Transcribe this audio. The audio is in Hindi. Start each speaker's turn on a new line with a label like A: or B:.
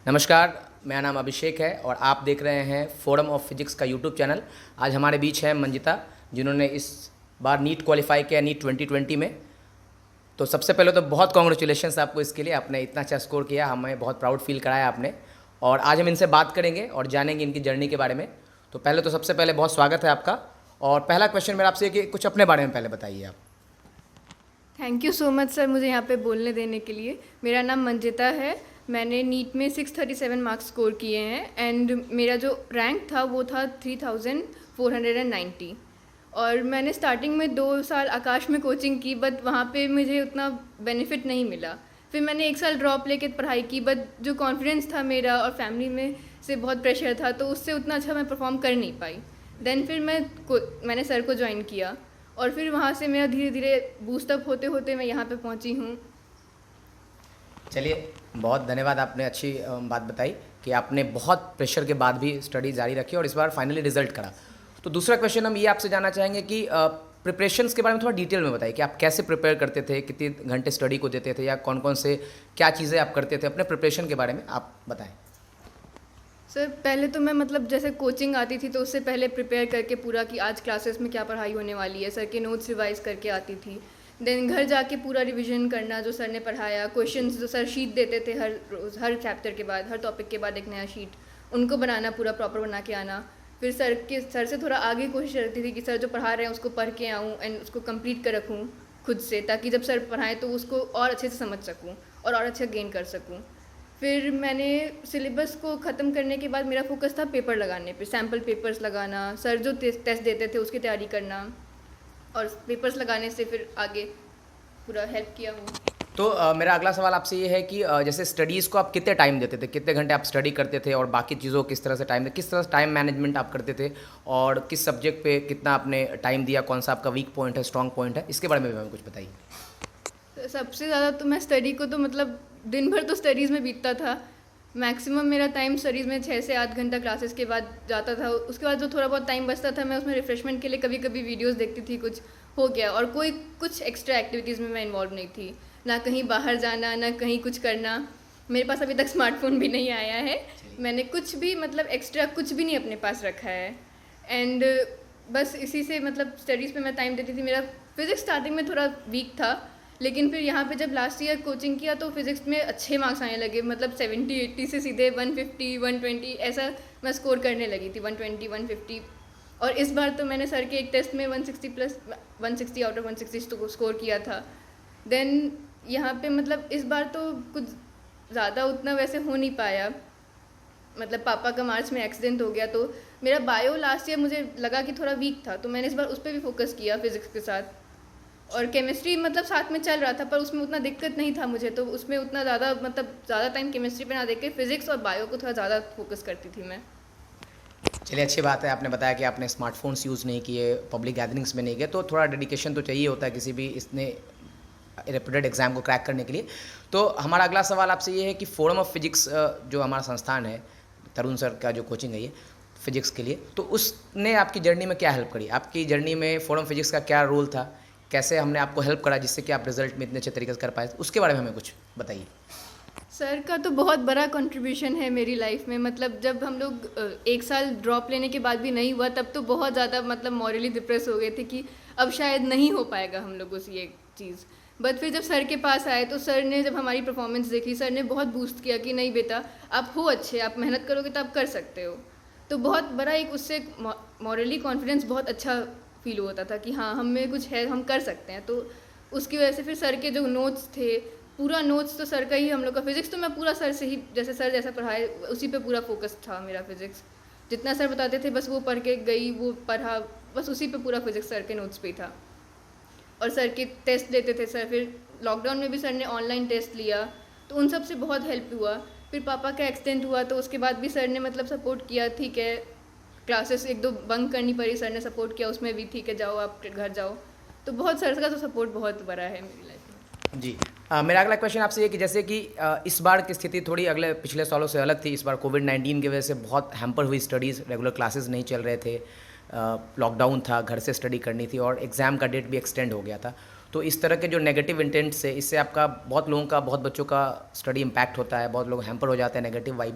A: नमस्कार, मेरा नाम अभिषेक है और आप देख रहे हैं फोरम ऑफ फिजिक्स का यूट्यूब चैनल। आज हमारे बीच है मंजिता, जिन्होंने इस बार नीट क्वालिफाई किया नीट 2020 में। तो सबसे पहले तो बहुत कॉन्ग्रेचुलेशंस आपको इसके लिए, आपने इतना अच्छा स्कोर किया, हमें बहुत प्राउड फील कराया आपने। और आज हम इनसे बात करेंगे और जानेंगे इनकी जर्नी के बारे में। तो पहले तो सबसे पहले बहुत स्वागत है आपका। और पहला क्वेश्चन मेरा आपसे कि कुछ अपने बारे में पहले बताइए आप।
B: Thank you so much sir, मुझे यहाँ पे बोलने देने के लिए। मेरा नाम मंजिता है। मैंने नीट में 637 मार्क्स स्कोर किए हैं एंड मेरा जो रैंक था वो था 3490। और मैंने स्टार्टिंग में 2 साल आकाश में कोचिंग की, बट वहाँ पे मुझे उतना बेनिफिट नहीं मिला। फिर मैंने 1 साल ड्रॉप लेके पढ़ाई की, बट जो कॉन्फिडेंस था मेरा और फैमिली में से बहुत प्रेशर था, तो उससे उतना अच्छा मैं परफॉर्म कर नहीं पाई। देन फिर मैंने सर को ज्वाइन किया और फिर वहाँ से मेरा धीरे धीरे बूस्टअप होते होते मैं यहाँ पे पहुँची हूँ।
A: चलिए, बहुत धन्यवाद, आपने अच्छी बात बताई कि आपने बहुत प्रेशर के बाद भी स्टडी जारी रखी और इस बार फाइनली रिजल्ट करा। तो दूसरा क्वेश्चन हम ये आपसे जानना चाहेंगे कि प्रिपरेशंस के बारे में थोड़ा डिटेल में बताइए कि आप कैसे प्रिपेयर करते थे, कितने घंटे स्टडी को देते थे, या कौन कौन से क्या चीज़ें आप करते थे, अपने प्रिपरेशन के बारे में आप बताएं।
B: सर पहले तो मैं जैसे कोचिंग आती थी तो उससे पहले प्रिपेयर करके पूरा कि आज क्लासेस में क्या पढ़ाई होने वाली है, सर के नोट्स रिवाइज करके आती थी। देन घर जाके पूरा रिवीजन करना जो सर ने पढ़ाया, क्वेश्चंस जो सर शीट देते थे हर रोज़, हर चैप्टर के बाद, हर टॉपिक के बाद एक नया शीट, उनको बनाना, पूरा प्रॉपर बना के आना। फिर सर से थोड़ा आगे कोशिश रहती थी कि सर जो पढ़ा रहे हैं उसको पढ़ के आऊँ एंड उसको कंप्लीट कर रखूँ खुद से, ताकि जब सर पढ़ाएँ तो उसको और अच्छे से समझ सकूँ और अच्छा गेन कर सकूँ। फिर मैंने सिलेबस को ख़त्म करने के बाद मेरा फोकस था पेपर लगाने पे, सैम्पल पेपर्स लगाना, सर जो टेस्ट देते थे उसकी तैयारी करना, और पेपर्स लगाने से फिर आगे पूरा हेल्प किया हूँ।
A: तो मेरा अगला सवाल आपसे ये है कि जैसे स्टडीज़ को आप कितने टाइम देते थे, कितने घंटे आप स्टडी करते थे, और बाकी चीज़ों को किस तरह से किस तरह से टाइम मैनेजमेंट आप करते थे, और किस सब्जेक्ट पे कितना आपने टाइम दिया, कौन सा आपका वीक पॉइंट है, स्ट्रॉन्ग पॉइंट है, इसके बारे में भी हमें कुछ बताइए।
B: सबसे ज़्यादा तो मैं स्टडी को तो दिन भर तो स्टडीज़ में बीतता था। मैक्सिमम मेरा टाइम स्टडीज़ में 6 से 8 घंटा क्लासेस के बाद जाता था। उसके बाद जो थोड़ा बहुत टाइम बचता था मैं उसमें रिफ्रेशमेंट के लिए कभी कभी वीडियोस देखती थी, कुछ हो गया, और कुछ एक्स्ट्रा एक्टिविटीज़ में मैं इन्वॉल्व नहीं थी, ना कहीं बाहर जाना, ना कहीं कुछ करना। मेरे पास अभी तक स्मार्टफोन भी नहीं आया है। मैंने कुछ भी एक्स्ट्रा कुछ भी नहीं अपने पास रखा है। एंड बस इसी से स्टडीज़ पे मैं टाइम देती थी। मेरा फिज़िक्स स्टार्टिंग में थोड़ा वीक था, लेकिन फिर यहाँ पे जब लास्ट ईयर कोचिंग किया तो फिज़िक्स में अच्छे मार्क्स आने लगे, 70-80 से सीधे 150 120 ऐसा मैं स्कोर करने लगी थी, 120 150। और इस बार तो मैंने सर के एक टेस्ट में 160 आउट ऑफ 160 स्कोर किया था। देन यहाँ पे इस बार तो कुछ ज़्यादा उतना वैसे हो नहीं पाया। पापा का मार्च में एक्सीडेंट हो गया, तो मेरा बायो लास्ट ईयर मुझे लगा कि थोड़ा वीक था, तो मैंने इस बार उस पर भी फोकस किया फिज़िक्स के साथ। और केमिस्ट्री साथ में चल रहा था, पर उसमें उतना दिक्कत नहीं था मुझे, तो उसमें उतना ज़्यादा ज़्यादा टाइम केमिस्ट्री पे ना देके फिज़िक्स और बायो को थोड़ा ज़्यादा फोकस करती थी मैं।
A: चलिए, अच्छी बात है, आपने बताया कि आपने स्मार्टफोन्स यूज़ नहीं किए, पब्लिक गैदरिंग्स में नहीं गए, तो थोड़ा डेडिकेशन तो चाहिए होता है किसी भी इसने रेप्यूटेड एग्ज़ाम को क्रैक करने के लिए। तो हमारा अगला सवाल आपसे ये है कि फोरम ऑफ फिजिक्स जो हमारा संस्थान है, तरुण सर का जो कोचिंग है ये फिजिक्स के लिए, तो उसने आपकी जर्नी में क्या हेल्प करी? आपकी जर्नी में फोरम फिजिक्स का क्या रोल था, कैसे हमने आपको हेल्प करा जिससे कि आप रिजल्ट में इतने अच्छे तरीके से कर पाए, उसके बारे में हमें कुछ बताइए।
B: सर का तो बहुत बड़ा कंट्रीब्यूशन है मेरी लाइफ में। जब हम लोग 1 साल ड्रॉप लेने के बाद भी नहीं हुआ, तब तो बहुत ज़्यादा मॉरली डिप्रेस हो गए थे कि अब शायद नहीं हो पाएगा हम लोगों से ये चीज़। बट फिर जब सर के पास आए तो सर ने जब हमारी परफॉर्मेंस देखी, सर ने बहुत बूस्ट किया कि नहीं बेटा, आप हो अच्छे, आप मेहनत करोगे तो आप कर सकते हो। तो बहुत बड़ा एक उससे मॉरली कॉन्फिडेंस बहुत अच्छा फील होता था कि हाँ, हम में कुछ है, हम कर सकते हैं। तो उसकी वजह से फिर सर के जो नोट्स थे, पूरा नोट्स तो सर का ही, हम लोग का फिज़िक्स तो मैं पूरा सर से ही, जैसे सर जैसा पढ़ाए उसी पे पूरा फोकस था मेरा। फिज़िक्स जितना सर बताते थे बस वो पढ़ के गई, वो पढ़ा, बस उसी पे पूरा फिज़िक्स सर के नोट्स पे ही था। और सर के टेस्ट लेते थे सर, फिर लॉकडाउन में भी सर ने ऑनलाइन टेस्ट लिया, तो उन सब से बहुत हेल्प हुआ। फिर पापा का एक्सीडेंट हुआ तो उसके बाद भी सर ने सपोर्ट किया, ठीक है क्लासेस 1-2 बंक करनी पड़ी, सर ने सपोर्ट किया उसमें भी, ठीक है जाओ आप घर जाओ। तो बहुत सर का तो सपोर्ट बहुत बड़ा है मेरी लाइफ में।
A: जी, मेरा अगला क्वेश्चन आपसे ये कि जैसे कि इस बार की स्थिति थोड़ी अगले पिछले सालों से अलग थी। इस बार कोविड-19 की वजह से बहुत हैम्पर हुई स्टडीज़, रेगुलर क्लासेस नहीं चल रहे थे, लॉकडाउन था, घर से स्टडी करनी थी और एग्ज़ाम का डेट भी एक्सटेंड हो गया था। तो इस तरह के जो नेगेटिव इंटेंट से, इससे आपका बहुत लोगों का, बहुत बच्चों का स्टडी इम्पैक्ट होता है, बहुत लोग हैम्पर हो जाते हैं नेगेटिव वाइब